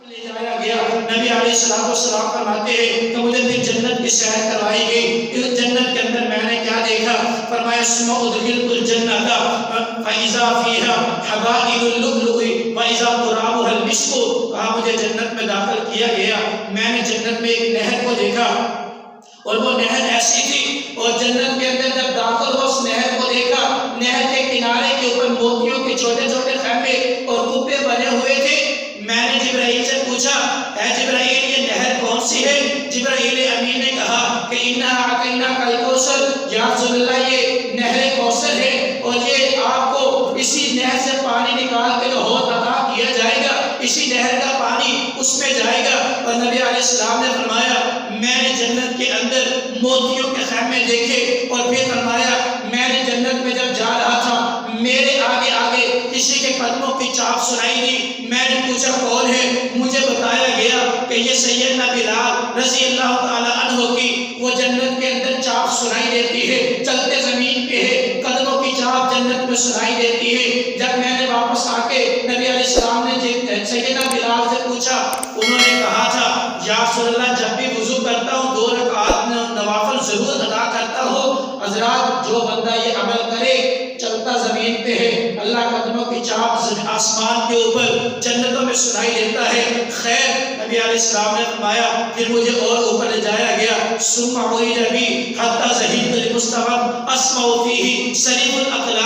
لے جایا گیا۔ نبی علیہ السلام فرماتے ہیں کہ مجھے پھر جنت کی سیر کروائی گئی۔ اس جنت کے اندر میں نے کیا دیکھا؟ فرمایا ثم ادخلت الجنۃ فاذا فیہا حبائل اللؤلؤ واذا ترابها المسک۔ کہا مجھے جنت میں داخل کیا گیا، میں نے جنت میں ایک نہر کو دیکھا اور وہ نہر ایسی تھی، اور جنت کے اندر جب داخل ہو اس نہر کو دیکھا، نہر کے کنارے کے اوپر موتیوں کے چھوٹے چھوٹے خیمے اور کبے بنے ہوئے تھے۔ میں نے جبرائیل سے پوچھا، اے جبرائیل یہ نہر کون سی ہے؟ جبرائیل امین نے کہا کہ انا اعطیناک الکوثر، یا رسول اللہ یہ نہر کوثر ہے، اور یہ آپ کو اسی نہر سے پانی نکال کے جو حوض عطا کیا جائے گا، اسی نہر کا پانی اس میں جائے گا۔ اور نبی علیہ السلام نے فرمایا میں نے جنت کے اندر موتیوں کے خیمے دیکھے، اور پھر فرمایا میں نے جنت میں جب جا رہا تھا میرے آگے آگے کسی کے قدموں کی چاپ سنائی دی۔ میں نے پوچھا کون ہے؟ مجھے بتایا گیا کہ یہ سیدنا بلال رضی اللہ تعالی عنہ کی وہ جنت کے اندر چاپ سنائی دیتی ہے، چلتے زمین پہ ہے، قدموں کی چاپ جنت میں سنائی دیتی ہے۔ جب میں نے واپس آ کے نبی علیہ السلام نے سیدنا بلال سے پوچھا، انہوں نے کہا تھا یا رسول اللہ جب بھی وضو کرتا ہوں 2 رکعات نوافل ضرور ادا کرتا ہوں۔ حضرات جو بندہ یہ عمل کرے چلتا زمین پہ ہے، اللہ قدموں کی چاپ آسمان کے اوپر جنتوں میں سنائی دیتا ہے۔ خیر نبی علیہ السلام نے فرمایا پھر مجھے اور اوپر لے جایا گیا، ثم عرج بی حتی ظہیرت لمستوى اسمع فیہ صریف الاقلام۔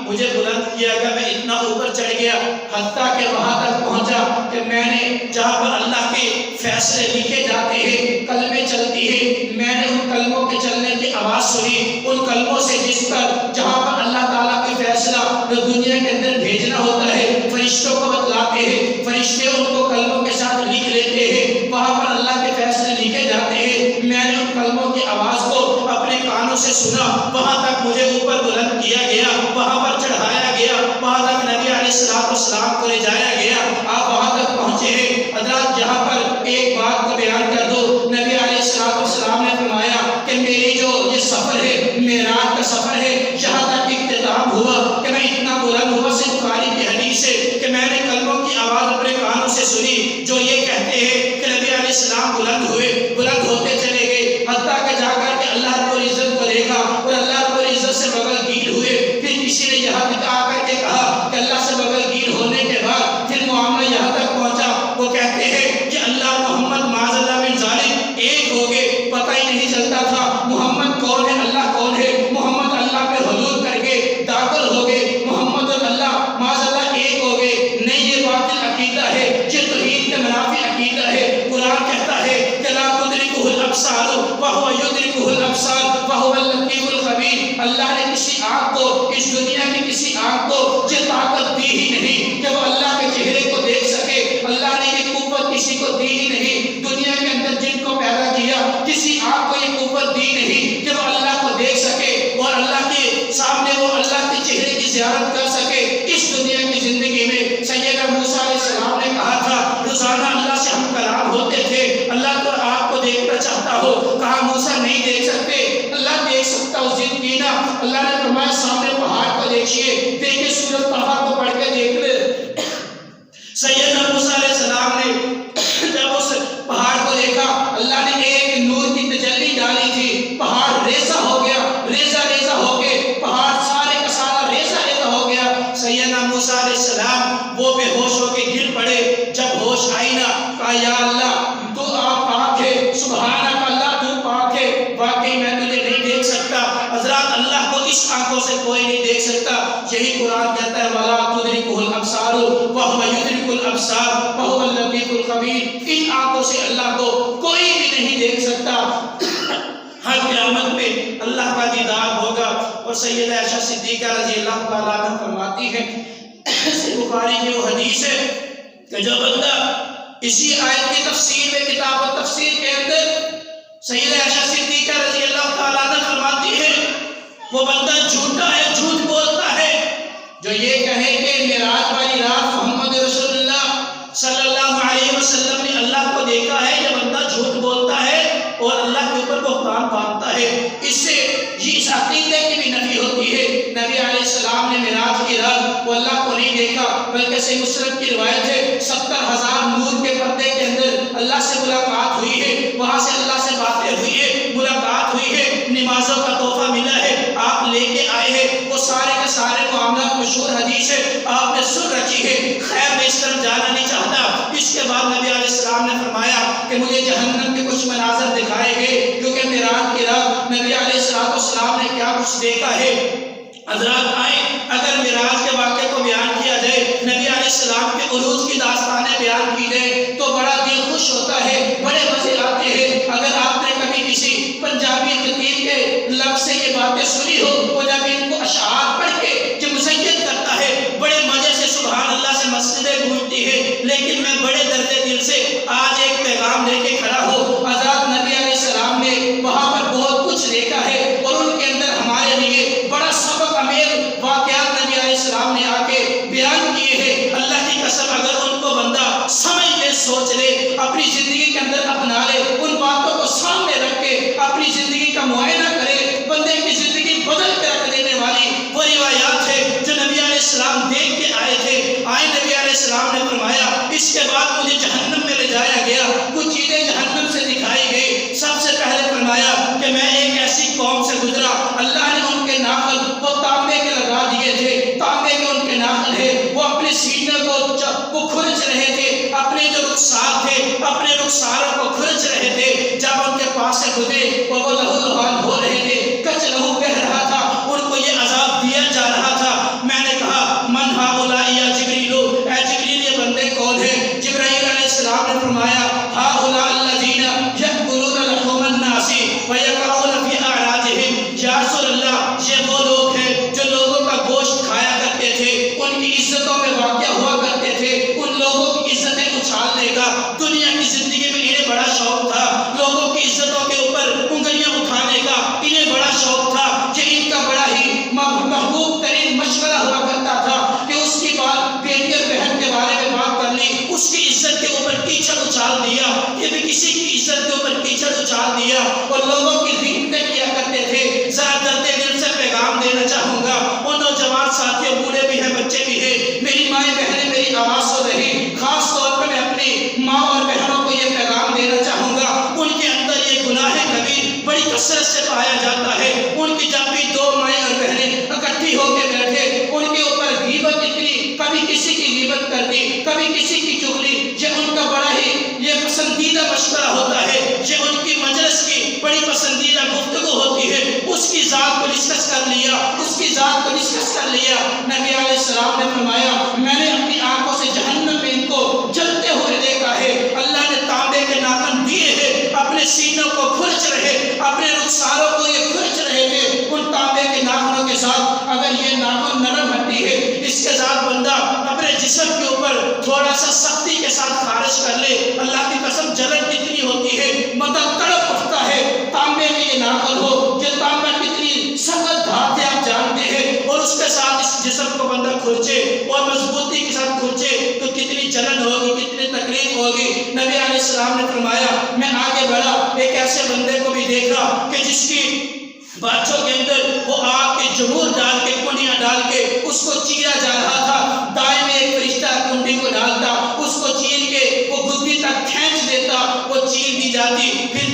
مجھے بلند کیا گیا، میں اتنا اوپر چڑھ گیا حتیٰ کہ وہاں تک پہنچا کہ میں نے جہاں پر اللہ کے فیصلے لکھے جاتے ہیں، کلمے چلتی ہیں، میں نے ان کلموں کے چلنے کی آواز سنی، ان کلموں سے جس پر جہاں پر اللہ تعالیٰ کی فیصلہ جو دنیا کے اندر بھیجنا ہوتا ہے فرشتوں کو بتلاتے ہیں، فرشتے ان کو کلموں کے ساتھ لکھ لیتے ہیں، وہاں پر اللہ کے فیصلے لکھے جاتے ہیں۔ میں نے ان کلموں کی آواز کو اپنے کانوں سے سنا، وہاں تک مجھے اوپر بلند کیا گیا، وہاں پر چڑھایا گیا، وہاں تک نبی علیہ السلام کو لے جایا گیا۔ آپ وہاں تک پہنچے ہیں حضرات، یہاں پر ایک بات کو بیان کر دو، نبی علیہ السلام نے فرمایا کہ میری جو یہ سفر ہے معراج کا سفر ہے، یہاں تک اختتام ہوا کہ میں اتنا بلند ہوا، سے بخاری کی حدیث ہے کہ میں نے کلموں کی آواز اپنے کانوں سے سنی جو یہ کہتے ہیں کہ نبی علیہ السلام بلند ہوئے، بلند ہوتے چلے گئے حتیٰ کہ جا کر کے اللہ رب العزت کو دیکھا اور اللہ رب العزت سے بغل گیر ہوئے۔ پھر کسی نے یہاں تک آ کر کے کہا کہ اللہ سے بغل گیر ہونے کے بعد پھر معاملہ یہاں تک پہنچا، وہ کہتے ہیں کہ اللہ محمد معاذ اللہ من ذالک ایک ہو گئے، پتہ ہی نہیں چلتا تھا محمد کون ہے اللہ کون ہے، محمد اللہ پہ حضور کر کے داخل ہو گئے، محمد اور اللہ معاذ اللہ ایک ہو گئے۔ نہیں یہ باطل عقیدہ ہے، یہ توحید کے منافی عقیدہ ہے۔ قرآن کہتا ہے کہ لا تدرکہ الابصار وہو یدرکہ الابصار وہو اللطیف الخبیر۔ اللہ نے کسی آنکھ کو، اس دنیا کی کسی آنکھ کو یہ طاقت دی ہی نہیں کہ وہ اللہ کے چہرے کو دیکھ سکے، اللہ نے یہ قوت کسی کو دی ہی نہیں۔ دنیا کے اندر جن کو پیدا کیا کسی آنکھ کو یہ قوت دی نہیں کہ وہ اللہ کو دیکھ سکے اور اللہ کے سامنے وہ اللہ کے چہرے کی زیارت کر سکے۔ اس دنیا کی زندگی میں سیدنا موسیٰ علیہ السلام نے کہا تھا روزانہ اللہ سے ہم کلام ہوتے تھے، اللہ تو آپ کو دیکھنا چاہتا ہو، کہا موسیٰ نہیں دیکھ سکتے، اللہ دیکھ سکتا ہو، ضد کی نا۔ اللہ نے فرمایا سامنے پہاڑ کو دیکھیے، دیکھیے سورج پہاڑ کو پڑھ کے دیکھ لے۔ سیدنا موسیٰ علیہ السلام نے جب اس پہاڑ کو دیکھا، اللہ نے ایک نور کی تجلی ڈالی تھی، پہاڑ ریزہ ہو گیا، ریزہ ہو کے پہاڑ سارے کا سارا ریزہ ہو گیا۔ سیدنا موسیٰ علیہ السلام وہ بے ہوش ہو کے گر پڑے، جب ہوش آئی نا کہا یا اللہ تو آپ پاک ہے، سبحانک اللہ تو پاک ہے، واقعی میں تجھے نہیں دیکھ سکتا۔ حضرات اللہ کو اس آنکھوں سے کوئی نہیں دیکھ سکتا، یہی قرآن کہتا ہے وَلَا تُدْرِكُهُ الْأَبْصَارُ وَهُوَ يُدْرِكُ الْأَبْصَارَ وَهُوَ اللَّطِيفُ الْخَبِيرُ۔ ان آنکھوں سے اللہ کو کوئی بھی نہیں دیکھ سکتا۔ ہر قیامت میں اللہ کا دیدار ہوگا۔ اور سیدہ عائشہ صدیقہ رضی اللہ تعالیٰ عنہ فرماتی ہے، بخاری کی وہ حدیث ہے کہ جو بندہ اسی آیت کی تفسیر میں کتاب و تفسیر کے اندر سیدہ عائشہ صدیقہ رضی اللہ تعالیٰ عنہ فرماتی ہے وہ بندہ جھوٹا ہے، جھوٹ بولتا ہے جو یہ کہے کہ معراج والی رات محمد رسول اللہ صلی اللہ علیہ وسلم نے اللہ کو دیکھا ہے، یہ بندہ جھوٹ بولتا ہے اور اللہ کے اوپر بہتان باندھتا ہے۔ اس سے اس عقیدے کی بھی نفی ہوتی ہے۔ نبی علیہ السلام نے معراج کی رات وہ اللہ کو نہیں دیکھا، بلکہ صحیح مسلم کی روایت ہے 70,000 نور کے پردے السلام نے فرمایا کہ مجھے جہنم کے کچھ مناظر دکھائے گئے، کیونکہ معراج کی رات نبی علیہ السلام نے کیا کچھ دیکھا ہے۔ حضرات آئیں، اگر معراج کے واقعے کو بیان کیا جائے، نبی علیہ السلام کے عروج کی داستانیں بیان کی جائے تو بڑا دل خوش ہوتا ہے، بڑے مزے آتے ہیں۔ اگر آپ نے کبھی کسی پنجابی خطیب کے لب سے یہ باتیں سنی ہو، وہ جب ان کو اشعار پڑھ کے جو مزین کرتا ہے، بڑے مزے سے سبحان اللہ سے مسجدیں گونجتی ہے، لیکن میں بڑے درد دل سے آج ایک پیغام لے کے کھڑا ہوں۔ حضرات نبی علیہ السلام نے وہاں پر بہت کچھ دیکھا ہے، اور ان کے اندر ہمارے لیے بڑا سبق امیر واقعات نبی علیہ السلام نے آ کے بیان کیے ہیں۔ اللہ کی قسم اگر ان کو بندہ سمجھ لے، سوچ لے، اپنی زندگی کے اندر اپنا لے، ان باتوں کو سامنے رکھ کے اپنی زندگی کا معائنہ کرے، بندے کی زندگی بدل کے رکھ دینے والی وہ روایات ہے جو نبی علیہ السلام دیکھ کے آئے تھے۔ آئے نبی علیہ السلام نے فرمایا اس کے بعد مجھے جہنم میں لے جایا گیا، کچھ چیزیں جہنم سے دکھائی گئی۔ سب سے پہلے فرمایا کہ میں ایک ایسی قوم سے گزرا، اللہ نے ان کے ناخن وہ تانبے کے لگا دیے تھے، تانبے کے ان کے ناخن ہے، وہ اپنے سینے کو کھرچ رہے تھے، اپنے جو رخسار تھے اپنے رخساروں کو کھرچ رہے تھے۔ جب ان کے پاس سے گزرے وہ لہو لہان ہو رہے تھے، کچ لہو بہہ رہا تھا، ان کو یہ عذاب دیا جا رہا تھا۔ میں نے کہا من ہؤلاء یا جبریل، اے جبریل یہ بندے کون ہیں؟ جبرائیل علیہ السلام نے فرمایا ہؤلاء الذین یأکلون لحوم الناس ویقعون فی اعراضہم، یا رسول اللہ یہ وہ لوگ ہیں جو لوگوں کا گوشت کھایا کرتے تھے، ان کی عزتوں میں واقع ہوا کرتے تھے، ان لوگوں کی عزتیں اچھالنے کا دنیا کی زندگی میں انہیں بڑا شوق تھا، لوگوں کی عزتوں کے اوپر انگلیاں اٹھانے کا انہیں بڑا شوق تھا۔ یہ ان کا بڑا ہی محبوب ترین مشورہ ہوا کرتا تھا کہ اس کی بات بیٹی اور بہن کے بارے میں بات کر لی، اس کی عزت کے اوپر کیچڑ اچھال دیا، یہ بھی کسی کی عزت کے اوپر کیچڑ اچھال دیا، اور لوگوں کی ریحتیں کیا کرتے تھے۔ ذرا درد دل سے پیغام دینا چاہوں گا ان نوجوان ساتھیوں، بوڑھے بھی ہیں بچے بھی ہیں، میری مائیں بہنیں میری آواز سن رہی، خاص طور پہ میں اپنی ماں اور بہنوں کو یہ پیغام دینا چاہوں گا، ان کے اندر یہ گناہ کبیر بڑی کثرت سے پایا جاتا ہے۔ ان کی جب بھی دو مائیں اور بہنیں اکٹھی ہو کے بیٹھے، ان کے اوپر غیبت اتنی، کبھی کسی کی غیبت کر دی، کبھی کسی کی چغلی، یہ ان کا بڑا ہی یہ پسندیدہ مشورہ ہوتا ہے، یہ ان کی مجلس کی بڑی پسندیدہ گفتگو ہوتی ہے۔ اس کی ذات کو ڈسکس کر لیا، اس کی ذات کو ڈسکس کر لیا۔ نبی علیہ السلام نے فرمایا میں نے اپنی آنکھوں سے جہنم میں ان کو جلتے ہوئے دیکھا ہے، اللہ نے تانبے کے ناخن دیے ہیں، اپنے سینوں کو کھرچ رہے، اپنے رخساروں کو یہ کھرچ رہے تھے ان تانبے کے ناخنوں کے ساتھ۔ اگر یہ ناخن نرم ہڈی ہے، اس کے ساتھ بندہ اپنے جسم کے اوپر تھوڑا سا سختی کے ساتھ خارج کر لے، اللہ کی قسم جلن کتنی ہوتی ہے، بندہ تڑپ اٹھتا ہے۔ تانبے کے یہ ناخن ہو، یہ تانبا کتنی سخت دھات ہے آپ جانتے ہیں، اور اس کے ساتھ اس جسم کو بندہ کھرچے اور مضبوطی کے ساتھ کھرچے تو کتنی جلن ہوگی، کتنی تکلیف ہوگی۔ نبی علیہ السلام نے فرمایا میں آگے بڑھا، ایک ایسے بندے کو بھی دیکھا کہ جس کی باتوں کے اندر وہ آگ کے جمور ڈال کے، کنڈیاں ڈال کے اس کو چیرا جا رہا تھا، دائیں میں ایک فرشتہ کنڈی کو ڈالتا، اس کو چیر کے وہ گدی تک کھینچ دیتا، وہ چیر دی جاتی، پھر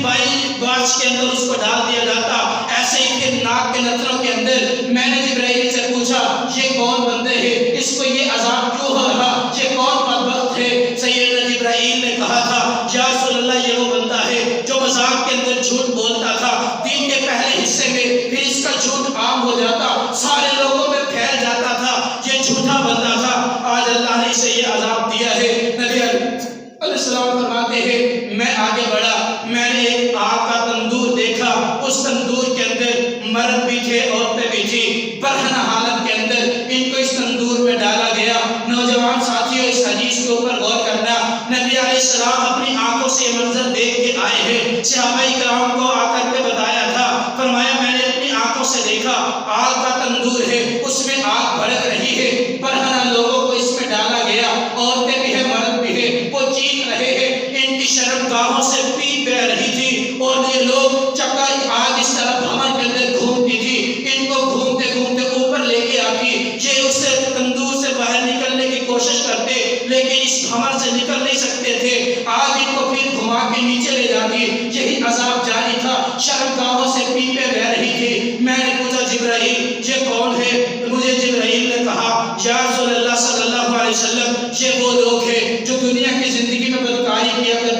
باش کے اندر اس کو ڈال دیا جاتا، ایسے ہی پھر ناک کے نتنوں کے اندر۔ میں نے جبرائیل سے پوچھا یہ کون بندے ہیں، اس کو یہ عذاب کیوں ہو رہا، یہ کون بدبخت ہے؟ سیدنا جبرائیل نے کہا تھا یا رسول اللہ یہ وہ بندہ ہے جو مذاق کے اندر جھوٹ بولتا تھا، دین کے پہلے حصے میں پھر اس کا جھوٹ عام ہو جاتا، سارے لوگوں میں پھیل جاتا تھا، یہ جھوٹا بندہ تھا، آج اللہ نے اسے یہ عذاب دیا ہے۔ نبی علیہ السلام فرماتے ہیں میں آگے بڑھا، میں نے ایک آگ کا تندور دیکھا، اس تندور کے اندر مرد بھی تھے عورتیں بھی تھی، برہنہ حالت کے اندر ان کو اس تندور میں ڈالا گیا۔ نوجوان ساتھیوں اس حدیث کے اوپر غور کرنا، نبی علیہ السلام اپنی آنکھوں سے یہ منظر دیکھ کے آئے ہیں، صحابہ کرام کو آ کر کے بتایا تھا، فرمایا میں نے اپنی آنکھوں سے دیکھا آگ کا تندور ہے، اس میں آگ بھڑک رہی ہے، برہنہ لوگوں کو اس میں ڈالا گیا، عورتیں بھی ہیں مرد بھی ہیں، وہ چیخ رہے ہیں، ان کی شرمگاہوں سے پیپ بہ رہی تھی، اور یہ لوگ چکا آگ اس طرح بھمر کے اندر گھومتی تھی، ان کو گھومتے گھومتے اوپر لے کے آتی، یہ اس سے تندور سے باہر نکلنے کی کوشش کرتے لیکن اس بھمر سے نکل نہیں سکتے تھے، آگ ان کو پھر گھما کے نیچے لے جاتی، یہی عذاب جاری تھا، شرمگاہوں سے پیپیں بہ رہی تھی۔ میں نے پوچھا جبرائیل یہ کون ہے؟ مجھے جبرائیل نے کہا یا رسول اللہ صلی اللہ علیہ وسلم یہ وہ لوگ ہیں جو دنیا کی زندگی میں بدکاری کیا کرتے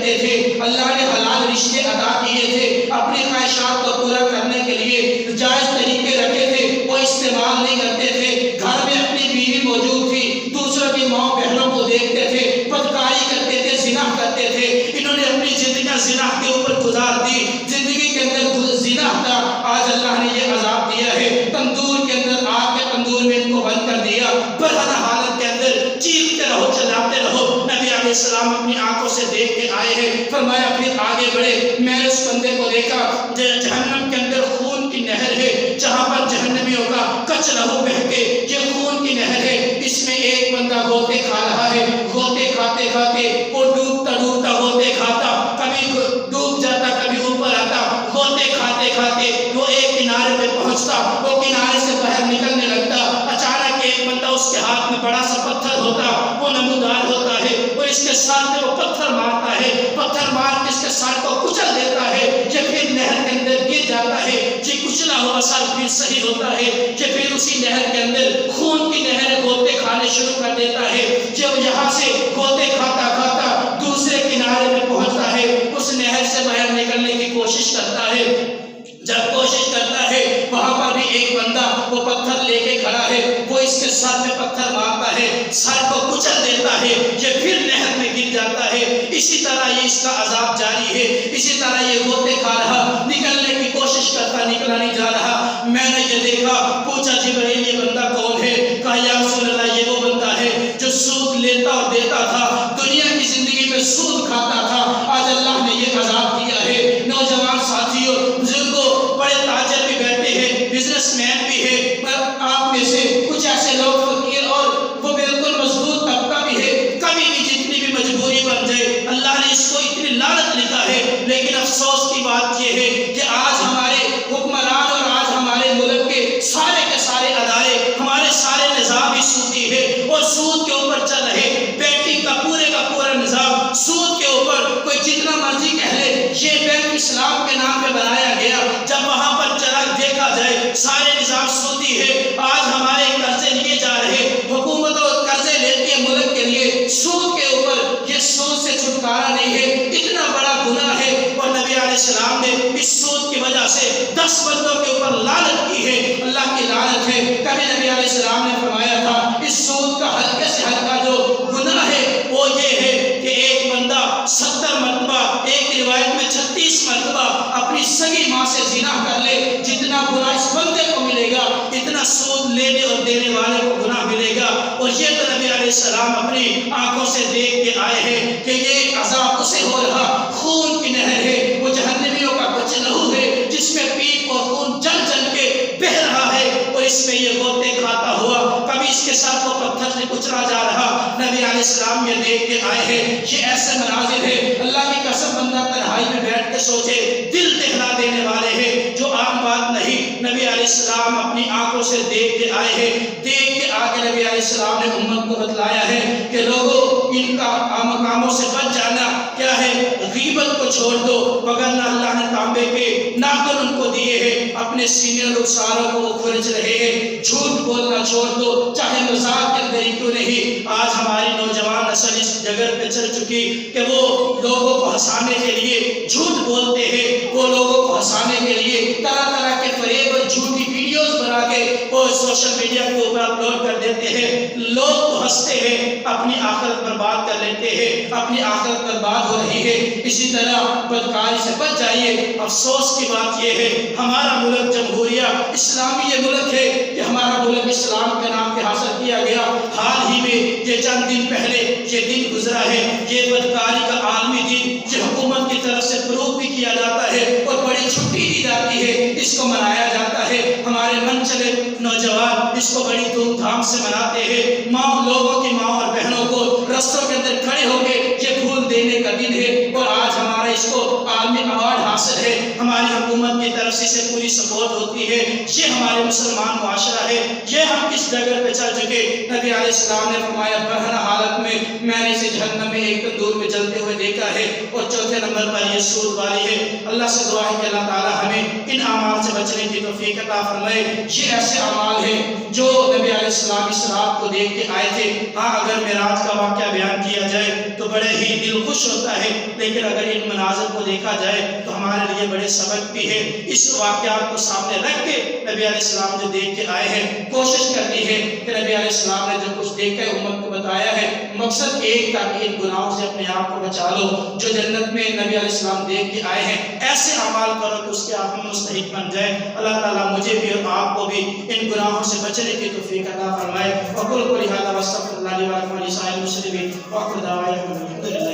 زنا کرتے تھے، انہوں نے اپنی زندگیاں زنا کے اوپر گزار دی، زندگی کے اندر زنا تھا، آج اللہ نے یہ عذاب دیا ہے، تندور کے اندر آگ کے تندور میں ان کو بند کر دیا، برہنہ حالت کے اندر چیختے رہو چلاتے رہو۔ نبی علیہ السلام اپنی آنکھوں سے دیکھ کے آئے ہیں، فرمایا پھر آگے بڑھے، میں نے اس بندے کو دیکھا جہنم کے اندر خون کی نہر ہے، جہاں پر جہنمیوں کا کچ لہو بہہ کے یہ خون کی نہر ہے، اس میں ایک بندہ غوطے کھا رہا ہے، غوطے کھاتے کھاتے وہ ڈوبتا ڈوبتا غوطے کھاتا، کبھی ڈوب جاتا کبھی اوپر آتا، غوطے کھاتے کھاتے وہ ایک کنارے پہ پہنچتا، وہ کنارے سے باہر نکلنے لگتا، اچانک ایک بندہ اس کے ہاتھ میں بڑا سا پتھر ہوتا، وہ نمودار ہوتا ہے، وہ اس کے سر پہ وہ پتھر مارتا ہے، پتھر مار کے اس کے سر کو کچل دیتا ہے، یہ پھر نہر کے اندر گر جاتا ہے، یہ کچلا ہوا سر پھر صحیح ہوتا ہے، یہ پھر اسی نہر کے اندر خون کی نہر غوطے کھانے شروع کر دیتا ہے، جب یہاں سے غوطے کھاتا کھاتا دوسرے کنارے میں پہنچتا ہے، اس نہر سے باہر نکلنے کی کوشش کرتا ہے، جب کوشش کرتا ہے وہاں پر بھی ایک بندہ وہ پتھر لے کے کھڑا ہے، وہ اس کے سر میں پتھر مارتا ہے، سر کو کچل دیتا ہے، یہ پھر نہر میں گر جاتا ہے، اسی طرح یہ اس کا عذاب جاری ہے، اسی طرح یہ غوطے کھا رہا، نکلنے کی کوشش کرتا نکلا نہیں جا رہا، میں نے یہ دیکھا، پوچھا جبرائیل یہ بندہ کون ہے؟ کہا یا رسول اللہ یہ وہ بندہ ہے جو سود لیتا اور دیتا تھا، دنیا کی زندگی میں سود کھاتا تھا، آج اللہ نے یہ عذاب دیا ہے۔ نوجوان ساتھیوں، بزرگوں، بڑے تاجر بھی بیٹھے ہیں، بزنس مین بھی ہے، آپ میں سے کچھ ایسے لوگ فقیر اور وہ بالکل مزدور طبقہ بھی ہے، کبھی بھی جتنی بھی مجبوری بن جائے اللہ نے اس کو اتنی لعنت لکھا ہے، لیکن افسوس کی بات یہ ہے کہ آج ہمارے حکمران اور آج ہمارے ملک کے سارے ادارے، ہمارے سارے نظام ہی سودی ہے اور سود کے اوپر چل رہے، بینکنگ کا پورا نظام سود کے اوپر، کوئی جتنا مرضی کہہ لے یہ بینک اسلام کے نام پہ بنایا گیا، جب وہاں پر چلا دیکھا جائے سارے نظام سودی ہے، آج ہمارے قرضے لیے جا رہے، حکومت قرضے لیتی ہے ملک کے لیے سود کے اوپر، یہ سود سے چھٹکارا نہیں ہے، اتنا بڑا گناہ ہے، اور نبی علیہ السلام نے اس سود کی وجہ سے 10 بندوں کے اوپر لعنت کی ہے، اللہ کی لعنت ہے۔ کبھی نبی علیہ السلام نے فرمایا تھا اس سود کا ہلکے سے ہلکا جو گناہ ہے وہ یہ ہے کہ ایک بندہ 70 مرتبہ، ایک روایت میں 36 مرتبہ اپنی سگی ماں سے زنا کر لے، جتنا گناہ اس بندے کو ملے گا اتنا سود لینے اور دینے والے کو گناہ ملے گا، اور یہ تو نبی علیہ السلام اپنی آنکھوں سے دیکھ کے آئے ہیں کہ یہ عذاب اسے ہو رہا، خون کی نہر ہے، وہ جہنمیوں کا کچھ لہو ہے جس میں پیپ اور خون جل جل کے بہہ رہا ہے، اور اس میں یہ غوطے کھاتا ہوا، کبھی اس کے ساتھ وہ پتھر سے کچلا جا رہا، نبی علیہ السلام یہ دیکھ کے آئے ہیں، یہ ایسے مناظر ہے، اللہ کی قسم بندہ تنہائی میں بیٹھ کے سوچے، دل دہلا دینے والے ہیں، جو عام بات نہیں، نبی علیہ السلام اپنی آنکھوں سے دیکھ کے آئے ہیں، دیکھ کے آگے نبی علیہ السلام نے امت کو بتلایا ہے کہ لوگوں ان کا کاموں سے بچ جانا کیا ہے، غیبت کو چھوڑ دو، وگرنہ اللہ نے تانبے کے ناخن ان کو دیے ہیں، اپنے سینے اور رخساروں کو وہ کھرچ رہے ہیں، جھوٹ بولنا چھوڑ دو، چاہے مذاق کے اندر ہی کیوں نہیں۔ آج ہماری نوجوان نسل اس جگہ پہ چل چکی کہ وہ لوگوں کو ہنسانے کے لیے جھوٹ بولتے ہیں، وہ لوگوں کو ہنسانے کے لیے طرح طرح کے فریب اور جھوٹی ویڈیوز بنا کے وہ سوشل میڈیا کے اوپر اپلوڈ کر دیتے ہیں، لوگ تو ہنستے ہیں، اپنی آخرت برباد کر لیتے ہیں، اپنی آخرت برباد ہو رہی ہے۔ اسی طرح بدکاری سے بچ جائیے۔ افسوس کی بات یہ ہے ہمارا ملک جمہوریہ اسلامی یہ ملک ہے کہ ہمارا ملک اسلام کے نام پہ حاصل کیا گیا، حال ہی میں یہ چند دن پہلے یہ دن گزرا ہے، یہ بدکاری کا عالمی دن، یہ حکومت کی طرف سے پروف بھی کیا جاتا ہے اور بڑی چھٹی دی جاتی ہے، اس کو منایا جاتا ہے، ہمارے من چلے نوجوان اس کو بڑی دھوم دھام سے مناتے ہیں، لوگوں کی ماں اور بہنوں کو رستوں کے اندر کھڑے ہو کے یہ پھول دینے کا دن ہے، اور آج ہمارا اس کو عالمی ایوارڈ حاصل ہے، ہماری حکومت کی طرف سے اسے پوری سپورٹ ہوتی ہے، یہ ہمارے مسلمان معاشرہ ہے، یہ ہم کس جگہ پہ چل چکے۔ نبی علیہ السلام نے فرمایا برہنہ حالت میں نے اسے جہنم میں ایک تندور میں جلتے ہوئے دیکھا ہے، اور چوتھے نمبر پر یہ سود والی ہے۔ اللہ سے دعا ہے کہ اللہ تعالی ہمیں ان اعمال سے بچنے کی توفیق عطا فرمائے۔ یہ ایسے اعمال ہیں جو نبی علیہ السلام اس رات کو دیکھ کے آئے تھے۔ ہاں اگر معراج کا واقعہ بیان کیا جائے تو بڑے ہی دل خوش ہوتا ہے، لیکن اگر ان مناظر کو دیکھا جائے تو ہمارے لیے بڑے سبق بھی ہے۔ اس واقعات کو سامنے رکھ کے نبی علیہ السلام جو دیکھ کے آئے ہیں، کوشش کرنی ہے کہ نبی علیہ السلام نے جو کچھ دیکھا ہے امت کو بتایا ہے، مقصد ایک تاکہ ان گناہوں سے اپنے آپ کو بچا لو جو جنت میں نبی علیہ السلام دیکھ کے آئے ہیں۔ ایسے اعمال کرو کہ اس کے آپ ہم مستحق بن جائیں۔ اللہ تعالیٰ مجھے بھی اور آپ کو بھی ان گناہوں سے بچنے کی توفیق عطا فرمائے۔ وقل قولی ھذا واستغفر اللہ لی ولکم ولسائر المسلمین وآخر دعوانا الحمد للہ۔